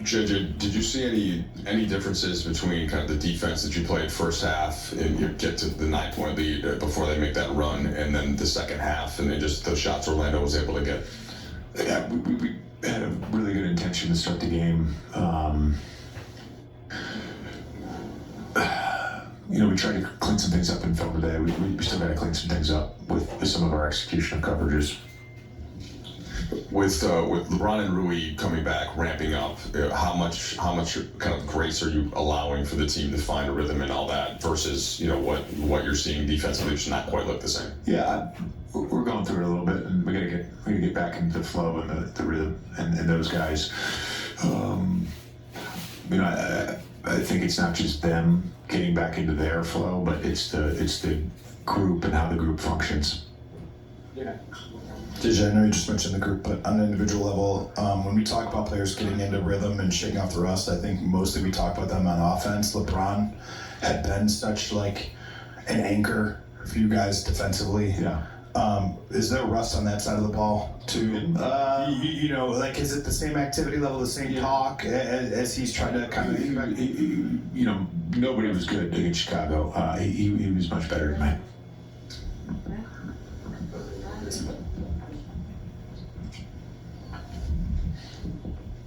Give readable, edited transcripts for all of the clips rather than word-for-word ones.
JJ, did you see any differences between kind of the defense that you played first half and you get to the 9-point lead before they make that run, and then the second half, and then just the shots Orlando was able to get? Yeah, we had a really good intention to start the game. We tried to clean some things up in film today. We still got to clean some things up with some of our execution of coverages. With LeBron and Rui coming back, ramping up, how much kind of grace are you allowing for the team to find a rhythm and all that versus what you're seeing defensively just not quite look the same? Yeah, we're going through it a little bit, and we gotta get back into the flow and the rhythm and those guys. I think it's not just them getting back into their flow, but it's the group and how the group functions. Yeah. JJ, I know you just mentioned the group, but on an individual level, when we talk about players getting into rhythm and shaking off the rust, I think mostly we talk about them on offense. LeBron had been such like an anchor for you guys defensively. Yeah. Is there rust on that side of the ball too? Is it the same activity level, the same talk as he's trying to kind of? Nobody was good against Chicago. He was much better tonight.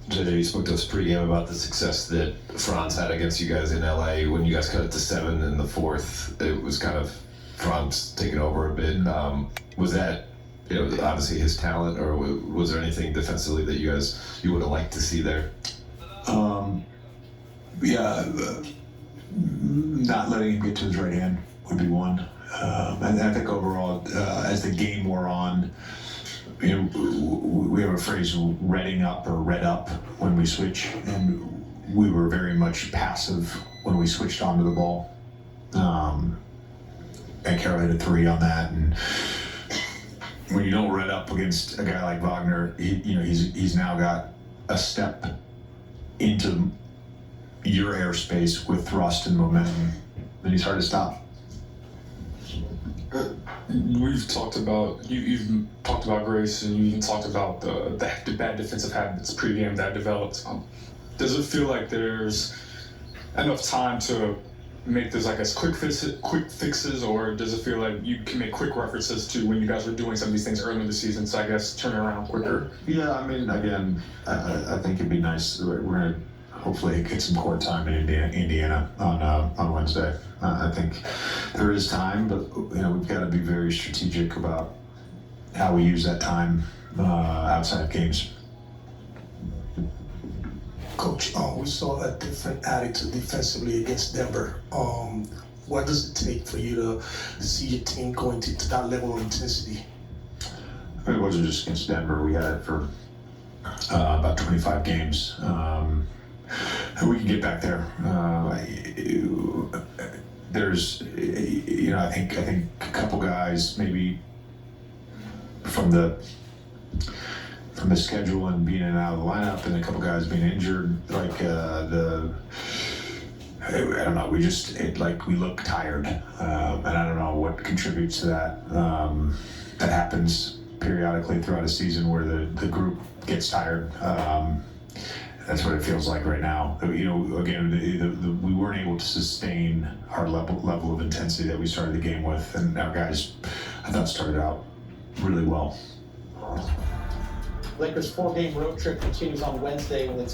JJ, you spoke to us pregame about the success that Franz had against you guys in LA. When you guys cut it to 7 in the fourth, it was kind of Franz taking over a bit. Was that, obviously his talent, or was there anything defensively that you would have liked to see there? Not letting him get to his right hand would be one. And I think overall, as the game wore on, we have a phrase, redding up or red up when we switch, and we were very much passive when we switched onto the ball. And Carroll hit a 3 on that, and when you don't red up against a guy like Wagner, he's now got a step into your airspace with thrust and momentum, and he's hard to stop. We've talked about you've talked about grace, and you even talked about the bad defensive habits pregame that developed. Does it feel like there's enough time to make this, I guess, quick fixes, or does it feel like you can make quick references to when you guys were doing some of these things early in the season, so I guess turn it around quicker? Yeah, I mean, again, I think it'd be nice. We're gonna hopefully get some court time in Indiana on Wednesday. I think there is time, but we've got to be very strategic about how we use that time outside of games. Coach, we saw a different attitude defensively against Denver. What does it take for you to see your team going to that level of intensity? I mean, it wasn't just against Denver. We had it for about 25 games. And we can get back there. There's, I think a couple guys maybe from the schedule and being in and out of the lineup, and a couple guys being injured. I don't know. We look tired, and I don't know what contributes to that. That happens periodically throughout a season where the group gets tired. That's what it feels like right now. Again, we weren't able to sustain our level of intensity that we started the game with, and our guys, I thought, started out really well. Lakers' 4-game road trip continues on Wednesday when the